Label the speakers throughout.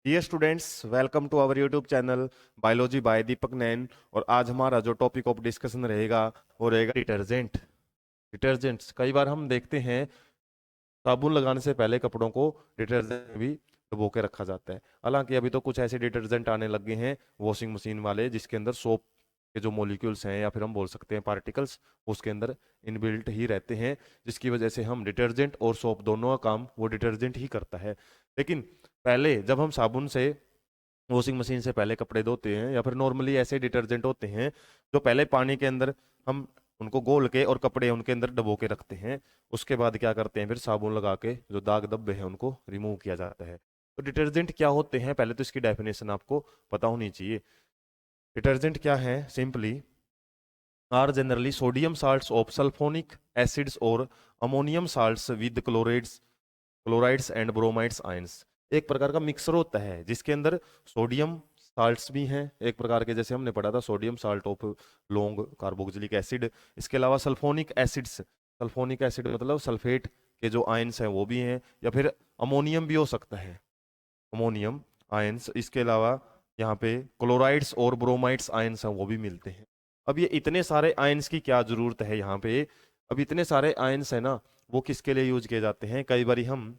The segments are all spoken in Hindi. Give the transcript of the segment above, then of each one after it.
Speaker 1: Dear students, welcome to our YouTube channel biology by Deepak Nain. और आज हमारा जो टॉपिक ऑफ डिस्कशन रहेगा वो रहेगा डिटर्जेंट। डिटर्जेंट्स कई बार हम देखते हैं साबुन लगाने से पहले कपड़ों को डिटर्जेंट में भी डुबो के रखा जाता है। हालांकि अभी तो कुछ ऐसे डिटर्जेंट आने लगे हैं वॉशिंग मशीन वाले जिसके अंदर सोप के जो मॉलिक्यूल्स हैं या फिर हम बोल सकते हैं पार्टिकल्स उसके अंदर इनबिल्ट ही रहते हैं, जिसकी वजह से हम डिटर्जेंट और सोप दोनों का काम वो डिटर्जेंट ही करता है। लेकिन पहले जब हम साबुन से वॉशिंग मशीन से पहले कपड़े धोते हैं या फिर नॉर्मली ऐसे डिटर्जेंट होते हैं जो पहले पानी के अंदर हम उनको घोल के और कपड़े उनके अंदर डबो के रखते हैं। उसके बाद क्या करते हैं, फिर साबुन लगा के जो दाग धब्बे हैं उनको रिमूव किया जाता है। तो डिटर्जेंट क्या होते हैं, पहले तो इसकी डेफिनेशन आपको पता होनी चाहिए। डिटर्जेंट क्या है? Simply are generally sodium salts of sulphonic acids और ammonium salts with chlorides and bromides ions. एक प्रकार का मिक्सर होता है जिसके अंदर सोडियम साल्ट्स भी हैं एक प्रकार के, जैसे हमने पढ़ा था sodium salt of long carboxylic acid. इसके अलावा सल्फोनिक एसिड मतलब सल्फेट के जो आयंस हैं वो भी हैं, या फिर अमोनियम भी हो सकता है, अमोनियम आयंस। इसके अलावा यहाँ पे क्लोराइड्स और ब्रोमाइड्स आयंस हैं वो भी मिलते हैं। अब ये इतने सारे आयंस की क्या जरूरत है यहाँ पे? अब इतने सारे आयंस है ना, वो किसके लिए यूज किए जाते हैं? कई बार हम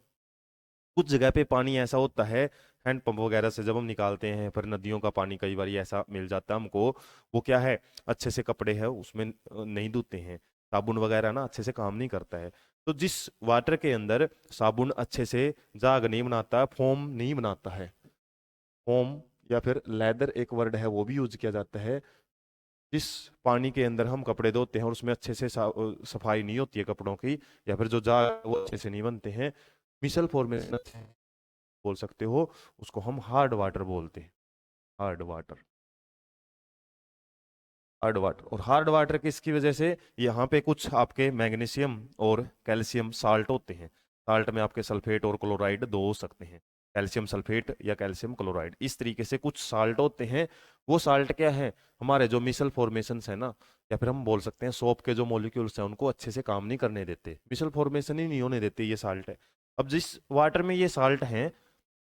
Speaker 1: कुछ जगह पे पानी ऐसा होता है हैंड पंप वगैरह से जब हम निकालते हैं, फिर नदियों का पानी कई बार ऐसा मिल जाता है हमको, वो क्या है, अच्छे से कपड़े है उसमें नहीं धुलते हैं, साबुन वगैरह ना अच्छे से काम नहीं करता है। तो जिस वाटर के अंदर साबुन अच्छे से जाग नहीं बनाता, फोम नहीं बनाता है, फोम या फिर लेदर एक वर्ड है वो भी यूज किया जाता है। जिस पानी के अंदर हम कपड़े धोते हैं और उसमें अच्छे से सफाई नहीं होती है कपड़ों की, या फिर जो जाग वो अच्छे से नहीं बनते हैं, मिसल फॉर्मेशन बोल सकते हो, उसको हम हार्ड वाटर बोलते हैं। Hard water, hard water. और हार्ड वाटर किसकी वजह से? यहाँ पे कुछ आपके मैग्नीशियम और कैल्शियम साल्ट होते हैं। साल्ट में आपके सल्फेट और क्लोराइड दो हो सकते हैं, कैल्शियम सल्फेट या कैल्शियम क्लोराइड, इस तरीके से कुछ साल्ट होते हैं। वो साल्ट क्या है, हमारे जो मिसल फॉर्मेशन है ना, या फिर हम बोल सकते हैं सोप के जो मॉलिक्यूल्स हैं उनको अच्छे से काम नहीं करने देते, मिसल फॉर्मेशन ही नहीं होने देते, ये साल्ट है। अब जिस वाटर में ये साल्ट हैं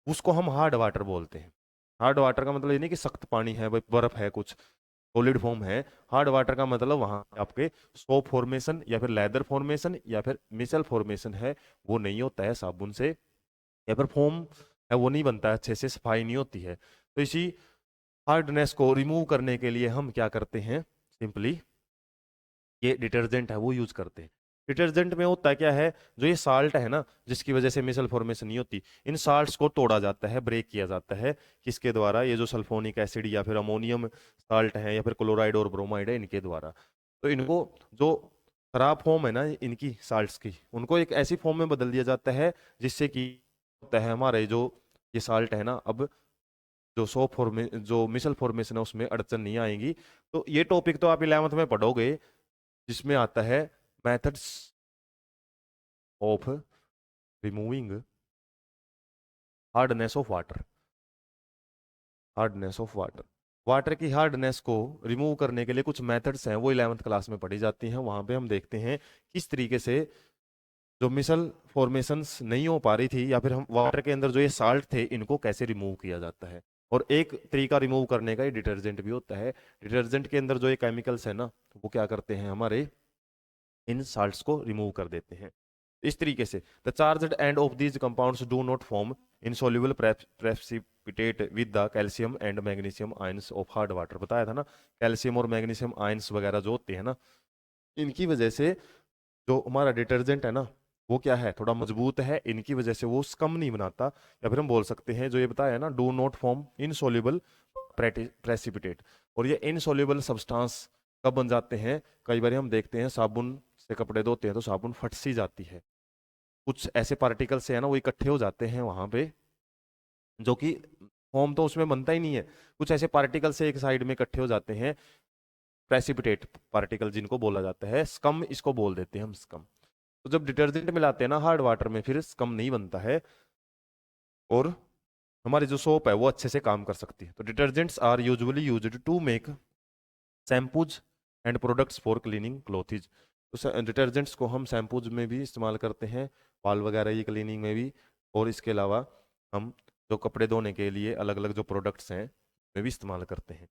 Speaker 1: उसको हम हार्ड वाटर बोलते हैं। हार्ड वाटर का मतलब ये नहीं कि सख्त पानी है, भाई बर्फ है, कुछ सॉलिड फॉर्म है। हार्ड वाटर का मतलब वहां आपके सोप फॉर्मेशन या फिर लेदर फॉर्मेशन या फिर मिसल फॉर्मेशन है वो नहीं होता है साबुन से, या फिर फोम है वो नहीं बनता है, अच्छे से सफाई नहीं होती है। तो इसी हार्डनेस को रिमूव करने के लिए हम क्या करते हैं, सिंपली ये डिटर्जेंट है वो यूज करते हैं। डिटर्जेंट में होता क्या है, जो ये साल्ट है ना जिसकी वजह से मिसल फॉर्मेशन नहीं होती, इन साल्ट्स को तोड़ा जाता है, ब्रेक किया जाता है। किसके द्वारा? ये जो सल्फोनिक एसिड या फिर अमोनियम साल्ट है या फिर क्लोराइड और ब्रोमाइड है इनके द्वारा। तो इनको जो खराब फॉर्म है ना इनकी साल्ट्स की, उनको एक ऐसी फॉर्म में बदल दिया जाता है जिससे कि होता है हमारे जो ये साल्ट है ना, अब जो सोप फॉर्मे जो मिसल फॉर्मेशन है उसमें अड़चन नहीं आएगी। तो ये टॉपिक तो आप 11th में पढ़ोगे, जिसमें आता है methods of removing hardness of water. Hardness of water, water की हार्डनेस को रिमूव करने के लिए कुछ मेथड्स हैं वो 11th क्लास में पढ़ी जाती हैं। वहां पे हम देखते हैं किस तरीके से जो मिसल फॉर्मेशंस नहीं हो पा रही थी या फिर हम वाटर के अंदर जो ये साल्ट थे इनको कैसे रिमूव किया जाता है। और एक तरीका रिमूव करने का ये डिटर्जेंट भी होता है। डिटर्जेंट के अंदर जो ये केमिकल्स है ना वो क्या करते हैं, हमारे इन साल्ट्स को रिमूव कर देते हैं। इस तरीके से the charged end of these compounds do not form insoluble precipitate with the calcium and magnesium ions of hard water. बताया था ना, कैल्शियम और मैग्नीशियम आयंस वगैरह जो होते हैं ना, इनकी वजह से जो हमारा डिटर्जेंट है ना वो क्या है, थोड़ा मजबूत है, इनकी वजह से वो स्कम नहीं बनाता। या फिर हम बोल सकते हैं जो ये बताया ना, do not form insoluble precipitate. और ये इनसॉल्युबल सब्सटेंस कब बन जाते हैं? कई बार हम देखते हैं साबुन से कपड़े धोते हैं तो साबुन फट सी जाती है, कुछ ऐसे पार्टिकल्स से है ना वो इकट्ठे हो जाते हैं वहां पे, जो कि फॉर्म तो उसमें बनता ही नहीं है, कुछ ऐसे पार्टिकल से एक साइड में इकट्ठे हो जाते हैं, प्रेसिपिटेट पार्टिकल जिनको बोला जाता है, स्कम इसको बोल देते हैं हम, स्कम। तो जब डिटर्जेंट मिलाते हैं ना हार्ड वाटर में फिर स्कम नहीं बनता है, और हमारी जो सोप है वो अच्छे से काम कर सकती है। तो detergents are usually used to make shampoos and products for cleaning clothes. तो डिटर्जेंट्स को हम शैम्पूज में भी इस्तेमाल करते हैं, बाल वगैरह की क्लीनिंग में भी, और इसके अलावा हम जो कपड़े धोने के लिए अलग अलग जो प्रोडक्ट्स हैं वे भी इस्तेमाल करते हैं।